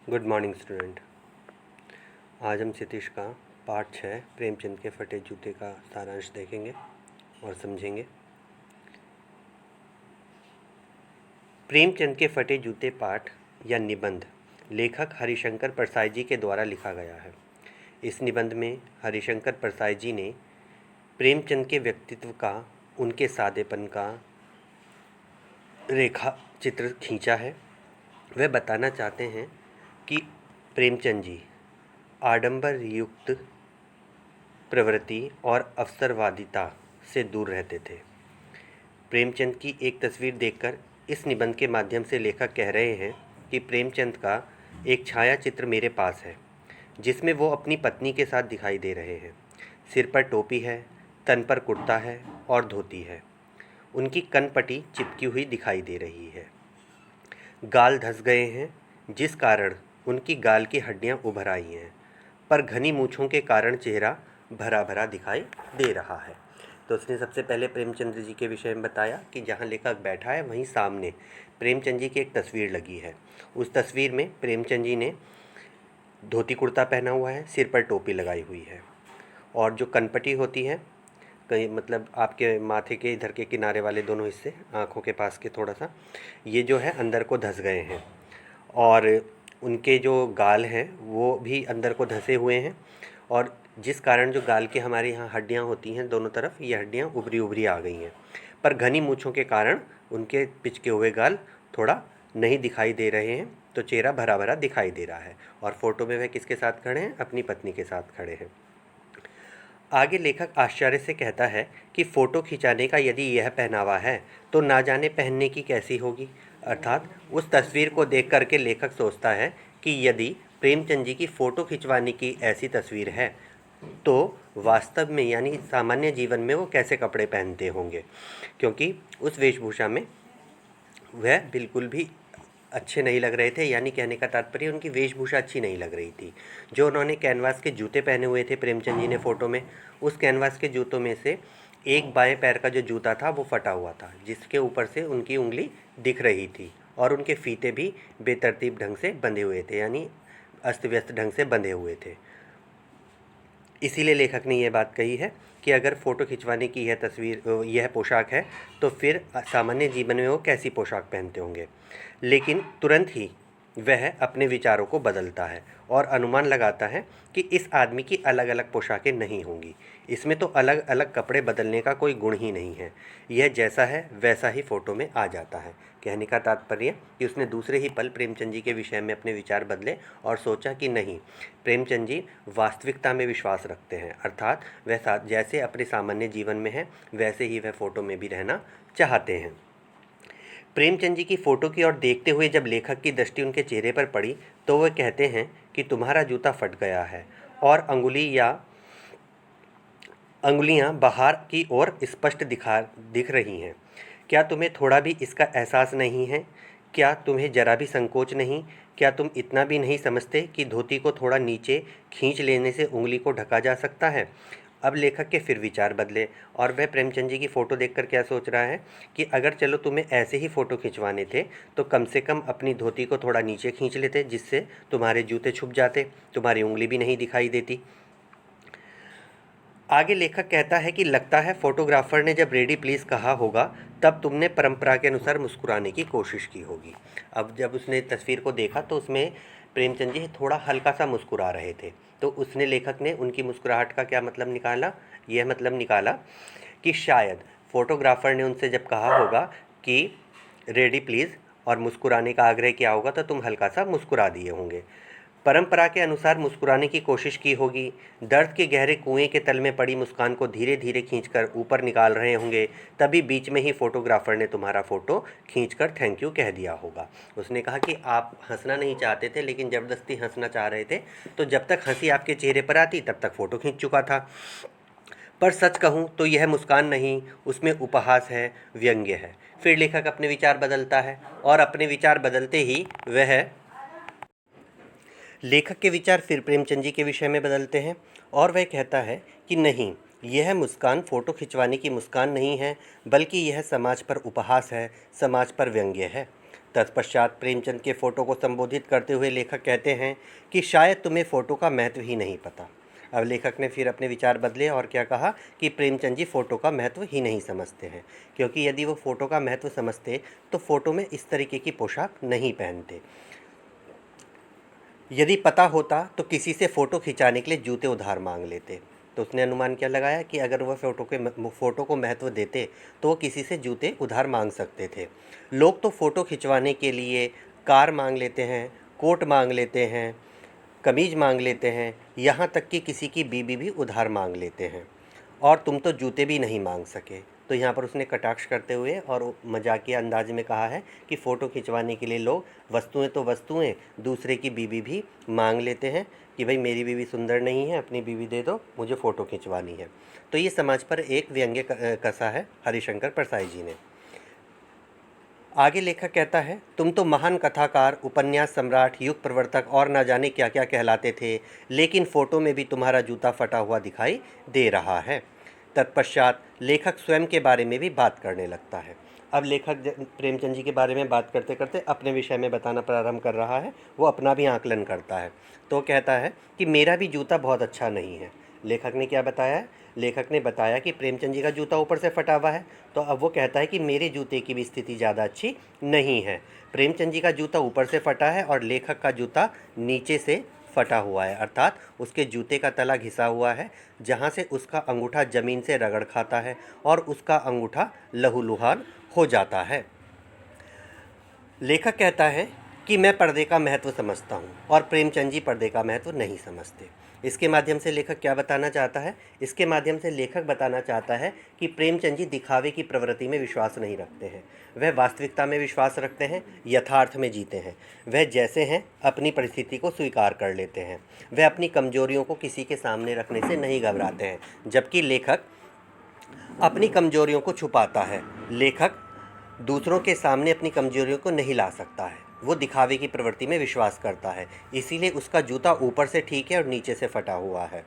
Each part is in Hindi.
Good morning student. आज हम क्षितिज का पाठ 6 प्रेमचंद के फटे जूते का सारांश देखेंगे और समझेंगे। प्रेमचंद के फटे जूते पाठ या निबंध लेखक हरिशंकर परसाई जी के द्वारा लिखा गया है। इस निबंध में हरिशंकर परसाई जी ने प्रेमचंद के व्यक्तित्व का, उनके सादेपन का रेखा चित्र खींचा है। वह बताना चाहते हैं कि प्रेमचंद जी आडंबर युक्त प्रवृत्ति और अवसरवादिता से दूर रहते थे। प्रेमचंद की एक तस्वीर देखकर इस निबंध के माध्यम से लेखक कह रहे हैं कि प्रेमचंद का एक छाया चित्र मेरे पास है, जिसमें वो अपनी पत्नी के साथ दिखाई दे रहे हैं। सिर पर टोपी है, तन पर कुर्ता है और धोती है। उनकी कनपटी चिपकी हुई दिखाई दे रही है। गाल धंस गए हैं, जिस कारण उनकी गाल की हड्डियां उभर आई हैं, पर घनी मूँछों के कारण चेहरा भरा भरा दिखाई दे रहा है। तो उसने सबसे पहले प्रेमचंद जी के विषय में बताया कि जहाँ लेखक बैठा है वहीं सामने प्रेमचंद जी की एक तस्वीर लगी है। उस तस्वीर में प्रेमचंद जी ने धोती कुर्ता पहना हुआ है, सिर पर टोपी लगाई हुई है, और जो कनपटी होती है, कहीं मतलब आपके माथे के इधर के किनारे वाले दोनों हिस्से, आँखों के पास के थोड़ा सा, ये जो है अंदर को धंस गए हैं, और उनके जो गाल हैं वो भी अंदर को धंसे हुए हैं, और जिस कारण जो गाल के हमारे यहाँ हड्डियाँ होती हैं दोनों तरफ, ये हड्डियाँ उभरी उभरी आ गई हैं, पर घनी मूँछों के कारण उनके पिचके हुए गाल थोड़ा नहीं दिखाई दे रहे हैं, तो चेहरा भरा भरा दिखाई दे रहा है। और फोटो में वह किसके साथ खड़े हैं? अपनी पत्नी के साथ खड़े हैं। आगे लेखक आश्चर्य से कहता है कि फ़ोटो खिंचाने का यदि यह पहनावा है तो ना जाने पहनने की कैसी होगी। अर्थात उस तस्वीर को देख करके लेखक सोचता है कि यदि प्रेमचंद जी की फ़ोटो खिंचवाने की ऐसी तस्वीर है तो वास्तव में यानी सामान्य जीवन में वो कैसे कपड़े पहनते होंगे, क्योंकि उस वेशभूषा में वह बिल्कुल भी अच्छे नहीं लग रहे थे। यानी कहने का तात्पर्य उनकी वेशभूषा अच्छी नहीं लग रही थी। जो उन्होंने कैनवास के जूते पहने हुए थे प्रेमचंद जी ने फ़ोटो में, उस कैनवास के जूतों में से एक बाएं पैर का जो जूता था वो फटा हुआ था, जिसके ऊपर से उनकी उंगली दिख रही थी, और उनके फीते भी बेतरतीब ढंग से बंधे हुए थे, यानी अस्त व्यस्त ढंग से बंधे हुए थे। इसीलिए लेखक ने यह बात कही है कि अगर फ़ोटो खिंचवाने की यह तस्वीर, यह पोशाक है, तो फिर सामान्य जीवन में वो कैसी पोशाक पहनते होंगे। लेकिन तुरंत ही वह अपने विचारों को बदलता है और अनुमान लगाता है कि इस आदमी की अलग अलग पोशाकें नहीं होंगी। इसमें तो अलग अलग कपड़े बदलने का कोई गुण ही नहीं है, यह जैसा है वैसा ही फ़ोटो में आ जाता है। कहने का तात्पर्य कि उसने दूसरे ही पल प्रेमचंद जी के विषय में अपने विचार बदले और सोचा कि नहीं, प्रेमचंद जी वास्तविकता में विश्वास रखते हैं, अर्थात वह जैसे अपने सामान्य जीवन में है वैसे ही वह फ़ोटो में भी रहना चाहते हैं। प्रेमचंद जी की फ़ोटो की ओर देखते हुए जब लेखक की दृष्टि उनके चेहरे पर पड़ी तो वह कहते हैं कि तुम्हारा जूता फट गया है और अंगुलियां बाहर की ओर स्पष्ट दिख रही हैं। क्या तुम्हें थोड़ा भी इसका एहसास नहीं है? क्या तुम्हें जरा भी संकोच नहीं? क्या तुम इतना भी नहीं समझते कि धोती को थोड़ा नीचे खींच लेने से उंगली को ढका जा सकता है? अब लेखक के फिर विचार बदले और वह प्रेमचंद जी की फ़ोटो देखकर क्या सोच रहा है कि अगर चलो तुम्हें ऐसे ही फ़ोटो खिंचवाने थे तो कम से कम अपनी धोती को थोड़ा नीचे खींच लेते, जिससे तुम्हारे जूते छुप जाते, तुम्हारी उंगली भी नहीं दिखाई देती। आगे लेखक कहता है कि लगता है फोटोग्राफर ने जब रेडी प्लीज़ कहा होगा तब तुमने परंपरा के अनुसार मुस्कुराने की कोशिश की होगी। अब जब उसने तस्वीर को देखा तो उसमें प्रेमचंद जी थोड़ा हल्का सा मुस्कुरा रहे थे, तो उसने लेखक ने उनकी मुस्कुराहट का क्या मतलब निकाला? यह मतलब निकाला कि शायद फोटोग्राफर ने उनसे जब कहा होगा कि रेडी प्लीज़ और मुस्कुराने का आग्रह किया होगा तो तुम हल्का सा मुस्कुरा दिए होंगे। परंपरा के अनुसार मुस्कुराने की कोशिश की होगी। दर्द के गहरे कुएं के तल में पड़ी मुस्कान को धीरे धीरे खींचकर ऊपर निकाल रहे होंगे, तभी बीच में ही फोटोग्राफर ने तुम्हारा फ़ोटो खींचकर थैंक यू कह दिया होगा। उसने कहा कि आप हंसना नहीं चाहते थे लेकिन ज़बरदस्ती हंसना चाह रहे थे, तो जब तक हंसी आपके चेहरे पर आती तब तक फ़ोटो खींच चुका था। पर सच कहूँ तो यह मुस्कान नहीं, उसमें उपहास है, व्यंग्य है। फिर लेखक अपने विचार बदलता है और अपने विचार बदलते ही लेखक के विचार फिर प्रेमचंद जी के विषय में बदलते हैं और वह कहता है कि नहीं, यह मुस्कान फ़ोटो खिंचवाने की मुस्कान नहीं है, बल्कि यह समाज पर उपहास है, समाज पर व्यंग्य है। तत्पश्चात प्रेमचंद के फ़ोटो को संबोधित करते हुए लेखक कहते हैं कि शायद तुम्हें फ़ोटो का महत्व ही नहीं पता। अब लेखक ने फिर अपने विचार बदले और क्या कहा कि प्रेमचंद जी फ़ोटो का महत्व ही नहीं समझते हैं, क्योंकि यदि वो फ़ोटो का महत्व समझते तो फ़ोटो में इस तरीके की पोशाक नहीं पहनते। यदि पता होता तो किसी से फ़ोटो खिंचाने के लिए जूते उधार मांग लेते। तो उसने अनुमान क्या लगाया कि अगर वह फ़ोटो को महत्व देते तो वो किसी से जूते उधार मांग सकते थे। लोग तो फ़ोटो खिंचवाने के लिए कार मांग लेते हैं, कोट मांग लेते हैं, कमीज मांग लेते हैं, यहाँ तक कि किसी की बीबी भी उधार मांग लेते हैं, और तुम तो जूते भी नहीं मांग सके। तो यहाँ पर उसने कटाक्ष करते हुए और मजाकिया अंदाज में कहा है कि फ़ोटो खिंचवाने के लिए लोग वस्तुएं तो वस्तुएं, दूसरे की बीबी भी मांग लेते हैं कि भाई मेरी बीबी सुंदर नहीं है, अपनी बीबी दे दो, मुझे फ़ोटो खिंचवानी है। तो ये समाज पर एक व्यंग्य कसा है हरिशंकर परसाई जी ने। आगे लेखक कहता है, तुम तो महान कथाकार, उपन्यास सम्राट, युग प्रवर्तक और ना जाने क्या क्या कहलाते थे, लेकिन फ़ोटो में भी तुम्हारा जूता फटा हुआ दिखाई दे रहा है। तत्पश्चात लेखक स्वयं के बारे में भी बात करने लगता है। अब लेखक प्रेमचंद जी के बारे में बात करते करते अपने विषय में बताना प्रारंभ कर रहा है। वो अपना भी आकलन करता है। तो कहता है कि मेरा भी जूता बहुत अच्छा नहीं है। लेखक ने क्या बताया है? लेखक ने बताया कि प्रेमचंद जी का जूता ऊपर से फटा हुआ है। तो अब वो कहता है कि मेरे जूते की भी स्थिति ज़्यादा अच्छी नहीं है। प्रेमचंद जी का जूता ऊपर से फटा है और लेखक का जूता नीचे से फटा हुआ है, अर्थात उसके जूते का तला घिसा हुआ है, जहाँ से उसका अंगूठा ज़मीन से रगड़ खाता है और उसका अंगूठा लहूलुहान हो जाता है। लेखक कहता है कि मैं पर्दे का महत्व समझता हूँ और प्रेमचंद जी पर्दे का महत्व नहीं समझते। इसके माध्यम से लेखक क्या बताना चाहता है? इसके माध्यम से लेखक बताना चाहता है कि प्रेमचंद जी दिखावे की प्रवृत्ति में विश्वास नहीं रखते हैं। वह वास्तविकता में विश्वास रखते हैं, यथार्थ में जीते हैं। वह जैसे हैं अपनी परिस्थिति को स्वीकार कर लेते हैं। वह अपनी कमजोरियों को किसी के सामने रखने से नहीं घबराते हैं, जबकि लेखक अपनी कमजोरियों को छुपाता है। लेखक दूसरों के सामने अपनी कमजोरियों को नहीं ला सकता है। वो दिखावे की प्रवृत्ति में विश्वास करता है, इसीलिए उसका जूता ऊपर से ठीक है और नीचे से फटा हुआ है।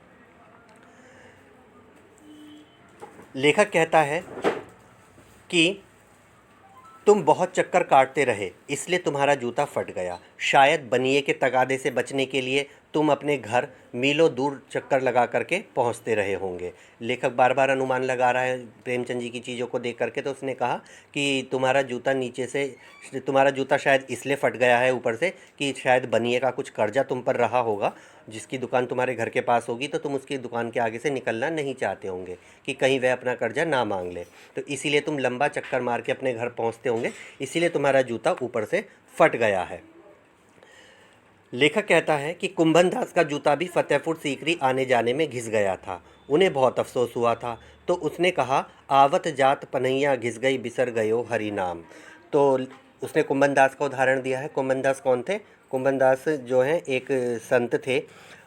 लेखक कहता है कि तुम बहुत चक्कर काटते रहे, इसलिए तुम्हारा जूता फट गया। शायद बनिए के तगादे से बचने के लिए तुम अपने घर मीलों दूर चक्कर लगा करके पहुंचते रहे होंगे। लेखक बार बार अनुमान लगा रहा है प्रेमचंद जी की चीज़ों को देख करके। तो उसने कहा कि तुम्हारा जूता शायद इसलिए फट गया है ऊपर से कि शायद बनिए का कुछ कर्जा तुम पर रहा होगा, जिसकी दुकान तुम्हारे घर के पास होगी, तो तुम उसकी दुकान के आगे से निकलना नहीं चाहते होंगे कि कहीं वह अपना कर्जा ना मांग ले। तो इसीलिए तुम लंबा चक्कर मार के अपने घर पहुंचते होंगे, इसीलिए तुम्हारा जूता ऊपर से फट गया है। लेखक कहता है कि कुंभन दास का जूता भी फतेहपुर सीकरी आने जाने में घिस गया था। उन्हें बहुत अफसोस हुआ था, तो उसने कहा, आवत जात पनैया घिस गई बिसर गयो हरि नाम। तो उसने कुंभन दास का उदाहरण दिया है। कुंभन दास कौन थे? कुंभन दास जो हैं एक संत थे,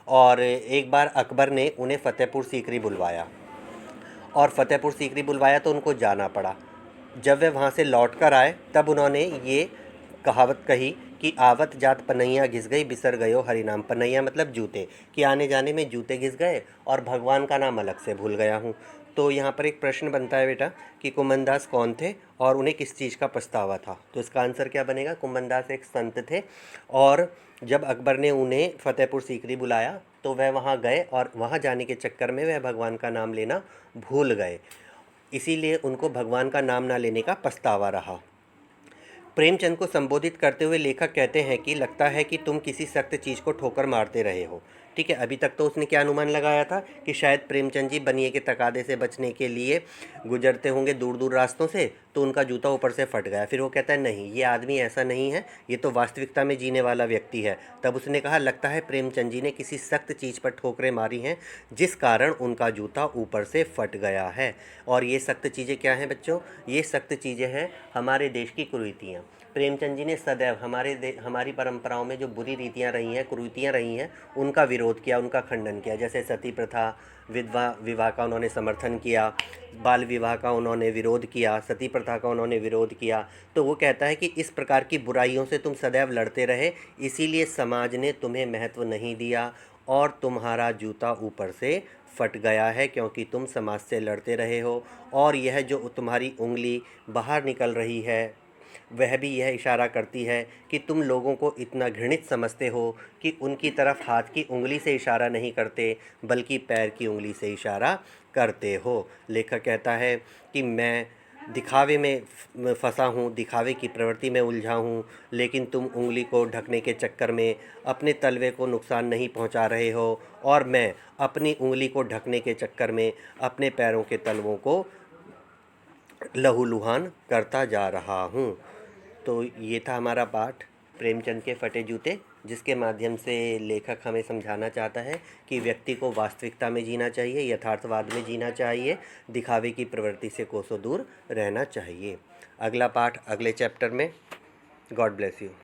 और एक बार अकबर ने उन्हें फतेहपुर सीकरी बुलवाया, और फतेहपुर सीकरी बुलवाया तो उनको जाना पड़ा। जब वे वहाँ से लौट कर आए तब उन्होंने ये कहावत कही कि आवत जात पनैया घिस गई बिसर गयो हरि नाम। पनैया मतलब जूते, कि आने जाने में जूते घिस गए और भगवान का नाम अलग से भूल गया हूँ। तो यहाँ पर एक प्रश्न बनता है बेटा कि कुंभनदास कौन थे और उन्हें किस चीज़ का पछतावा था? तो इसका आंसर क्या बनेगा? कुंभनदास एक संत थे, और जब अकबर ने उन्हें फतेहपुर सीकरी बुलाया तो वह वहाँ गए, और वहाँ जाने के चक्कर में वह भगवान का नाम लेना भूल गए, इसीलिए उनको भगवान का नाम ना लेने का पछतावा रहा। प्रेमचंद को संबोधित करते हुए लेखक कहते हैं कि लगता है कि तुम किसी सख्त चीज़ को ठोकर मारते रहे हो। ठीक है, अभी तक तो उसने क्या अनुमान लगाया था कि शायद प्रेमचंद जी बनिए के तकादे से बचने के लिए गुजरते होंगे दूर दूर रास्तों से, तो उनका जूता ऊपर से फट गया। फिर वो कहता है नहीं, ये आदमी ऐसा नहीं है, ये तो वास्तविकता में जीने वाला व्यक्ति है। तब उसने कहा लगता है प्रेमचंद जी ने किसी सख्त चीज़ पर ठोकरें मारी हैं, जिस कारण उनका जूता ऊपर से फट गया है। और ये सख्त चीज़ें क्या हैं बच्चों? ये सख्त चीज़ें हैं हमारे देश की कुरीतियाँ। प्रेमचंद जी ने सदैव हमारी परंपराओं में जो बुरी रीतियाँ रही हैं, कुरीतियाँ रही हैं, उनका विरोध किया, उनका खंडन किया। जैसे सती प्रथा, विधवा विवाह का उन्होंने समर्थन किया, बाल विवाह का उन्होंने विरोध किया, सती प्रथा का उन्होंने विरोध किया। तो वो कहता है कि इस प्रकार की बुराइयों से तुम सदैव लड़ते रहे, इसीलिए समाज ने तुम्हें महत्व नहीं दिया और तुम्हारा जूता ऊपर से फट गया है, क्योंकि तुम समाज से लड़ते रहे हो। और यह जो तुम्हारी उंगली बाहर निकल रही है, वह भी यह इशारा करती है कि तुम लोगों को इतना घृणित समझते हो कि उनकी तरफ हाथ की उंगली से इशारा नहीं करते बल्कि पैर की उंगली से इशारा करते हो। लेखक कहता है कि मैं दिखावे में फंसा हूँ, दिखावे की प्रवृत्ति में उलझा हूँ, लेकिन तुम उंगली को ढकने के चक्कर में अपने तलवे को नुकसान नहीं पहुँचा रहे हो और मैं अपनी उंगली को ढकने के चक्कर में अपने पैरों के तलवों को लहूलुहान करता जा रहा हूँ। तो ये था हमारा पाठ प्रेमचंद के फटे जूते, जिसके माध्यम से लेखक हमें समझाना चाहता है कि व्यक्ति को वास्तविकता में जीना चाहिए, यथार्थवाद में जीना चाहिए, दिखावे की प्रवृत्ति से कोसों दूर रहना चाहिए। अगला पाठ अगले चैप्टर में। God bless you.